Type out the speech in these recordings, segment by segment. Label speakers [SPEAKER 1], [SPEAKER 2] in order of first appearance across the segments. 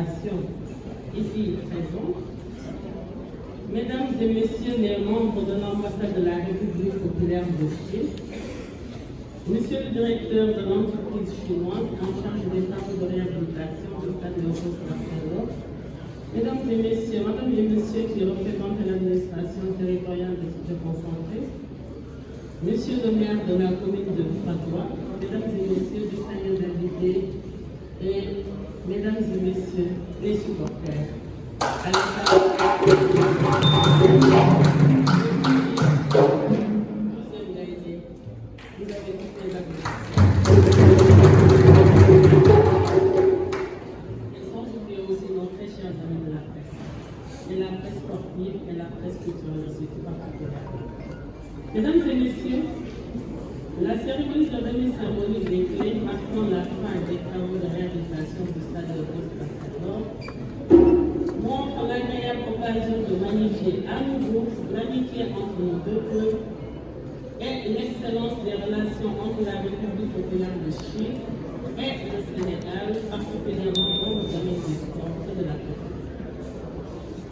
[SPEAKER 1] fédération ici présents, Mesdames et Messieurs les membres de l'ambassade de la République populaire de Chine, Monsieur le directeur de l'entreprise chinoise en charge des travaux de réhabilitation du stade Léopold Sédar Senghor, Mesdames et Messieurs, Madame et Messieurs qui représentent l'administration territoriale de ce concentré, Monsieur le maire de la commune de Fatois, Mesdames et Messieurs, distingués invités et Mesdames et Messieurs les supporters. Vous avez toutes les applaudissements. Et sans oublier aussi nos très chers amis de la presse, et la presse sportive et la presse culturelle aussi, tout particulièrement. Mesdames et Messieurs, la cérémonie de remise symbolique des clés marquant la fin des travaux de réhabilitation du stade Léopold Sédar Senghor montre l'agréable occasion de magnifier à nouveau l'amitié entre nos deux peuples et l'excellence des relations entre la République populaire de Chine et le Sénégal, particulièrement dans le domaine du sport et de la culture.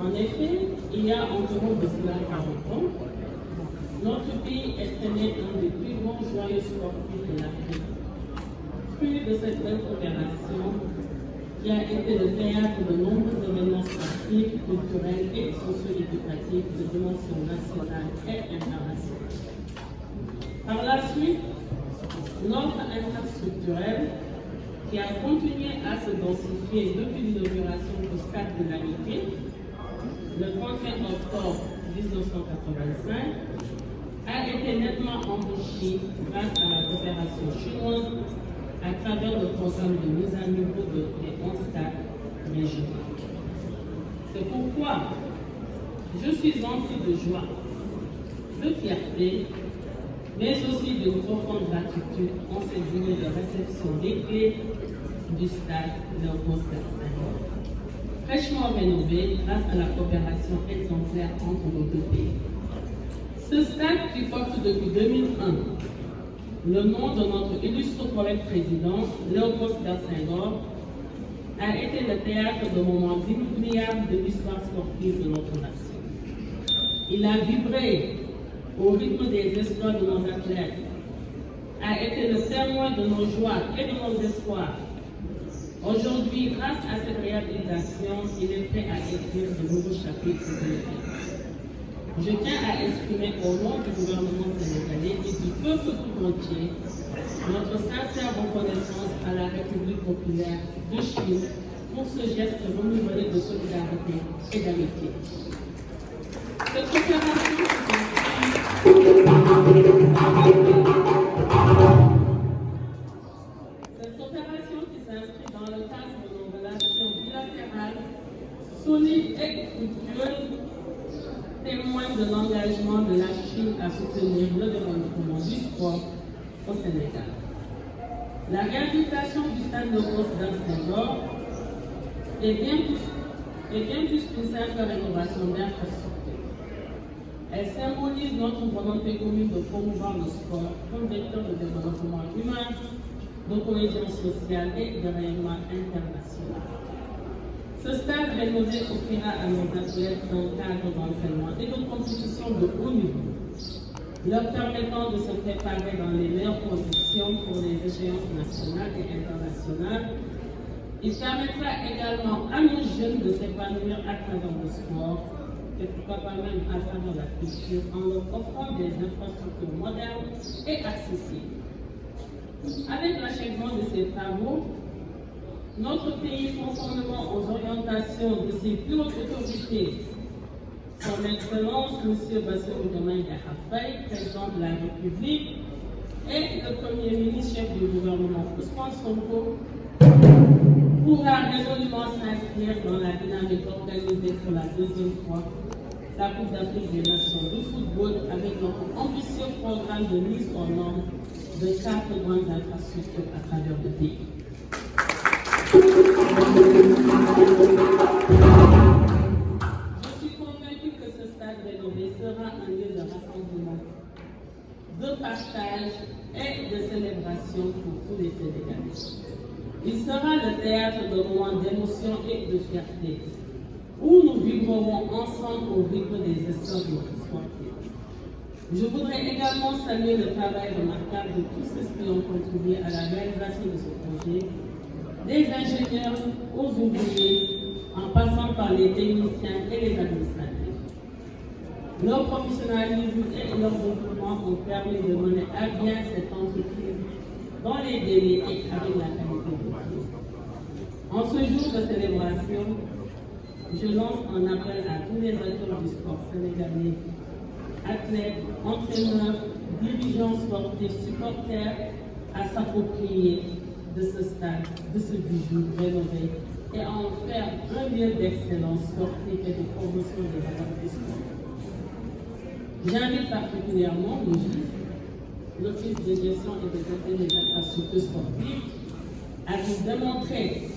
[SPEAKER 1] En effet, il y a environ de cela 40 ans, notre pays est né un des plus grands joyaux sportifs de l'Afrique. Fruit de cette belle coopération qui a été le théâtre de nombreux événements sportifs, culturels et socio-éducatifs de dimension nationale et internationale. Par la suite, notre infrastructurelle, qui a continué à se densifier depuis l'inauguration du stade de l'Amitié, le 31 octobre 1985, a été nettement enrichi grâce à la coopération chinoise à travers le programme de mise à niveau des 11 stades régionaux. C'est pourquoi je suis empli de joie, de fierté, mais aussi de profonde gratitude en cette journée de réception des clés du stade Léopold Sédar Senghor, fraîchement rénové grâce à la coopération exemplaire entre nos deux pays. Ce stade qui porte depuis 2001 le nom de notre illustre poète président, Léopold Sédar Senghor, a été le théâtre de moments inoubliables de l'histoire sportive de notre nation. Il a vibré au rythme des exploits de nos athlètes, a été le témoin de nos joies et de nos espoirs. Aujourd'hui, grâce à cette réhabilitation, il est prêt à écrire de nouveaux chapitres de notre vie. Je tiens à exprimer au nom du gouvernement sénégalais et du peuple tout entier notre sincère reconnaissance à la République populaire de Chine pour ce geste renouvelé de solidarité et d'amitié. Cette opération qui s'inscrit dans le cadre de nos relations bilatérales, solides et fructueuses, témoigne de l'engagement de la Chine à soutenir le développement du sport au Sénégal. La réhabilitation du stade Léopold Sédar Senghor est bien plus qu'une simple rénovation d'infrastructures. Elle symbolise notre volonté commune de promouvoir le sport comme vecteur de développement humain, de cohésion sociale et de rayonnement international. Ce stade rénové offrira à nos athlètes un cadre d'entraînement et de compétition de haut niveau, leur permettant de se préparer dans les meilleures conditions pour les échéances nationales et internationales. Il permettra également à nos jeunes de s'épanouir à travers le sport et pourquoi pas même à travers la culture en leur offrant des infrastructures modernes et accessibles. Avec l'achèvement de ces travaux, notre pays, conformément aux orientations de ses plus hautes autorités, son Excellence M. Bassirou Diomaye Diakhar Faye, président de la République, et le Premier ministre, chef du gouvernement Ousmane Sonko, pourra résolument s'inscrire dans la dynamique organisée pour la deuxième fois la Coupe d'Afrique des Nations de football avec notre ambitieux programme de mise aux normes de 4 grandes infrastructures à travers le pays. Je suis convaincu que ce stade rénové sera un lieu de rassemblement, de partage et de célébration pour tous les Sénégalais. Il sera le théâtre de moments d'émotion et de fierté, où nous vivrons ensemble au rythme des espoirs de notre sportifs. Je voudrais également saluer le travail remarquable de tous ceux qui ont contribué à la réalisation de ce projet, des ingénieurs aux ouvriers, en passant par les techniciens et les administratifs. Leur professionnalisme et leur développement ont permis de mener à bien cette entreprise dans les délais et avec la qualité de vie. En ce jour de célébration, je lance un appel à tous les acteurs du sport sénégalais, athlètes, entraîneurs, dirigeants sportifs, supporters, à s'approprier de ce stade, de ce bijou rénové et à en faire un lieu d'excellence sportive et de promotion des valeurs du sport. J'invite particulièrement le GIS, l'Office de gestion et de gestion des infrastructures sportives, à nous démontrer,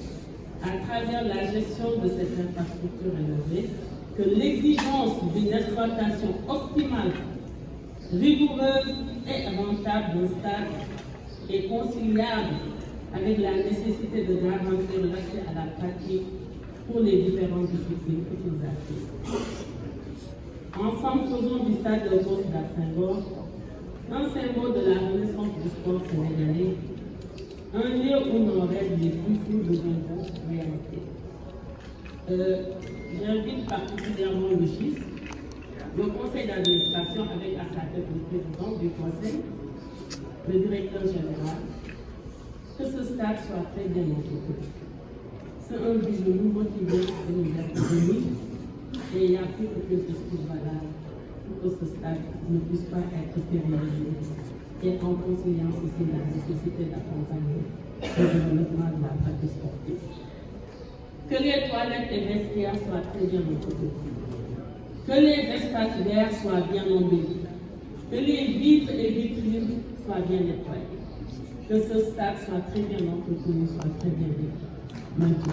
[SPEAKER 1] à travers la gestion de cette infrastructure rénovée, que l'exigence d'une exploitation optimale, rigoureuse et rentable d'un stade est conciliable avec la nécessité de garantir l'accès à la pratique pour les différentes disciplines utilisatrices. Ensemble, faisons du stade de Léopold Senghor un symbole de la renaissance du sport sénégalais, un lieu où nos rêves les plus fous deviendront réalité. J'invite particulièrement le GIS, le conseil d'administration avec à sa tête le président du conseil, le directeur général, que ce stade soit très bien entretenu. C'est un bijou nouveau qui vient de nous être donné et il n'y a plus aucune excuse valable pour que ce stade ne puisse pas être pérennisé et en conciliant aussi la nécessité d'accompagner le développement de la pratique sportive. Que les toilettes et vestiaires soient très bien entretenus. Que les espaces verts soient bien embellis. Que les vitres et vitrines soient bien nettoyées. Que ce stade soit très bien entretenu, soit très bien vécu. Maintenant.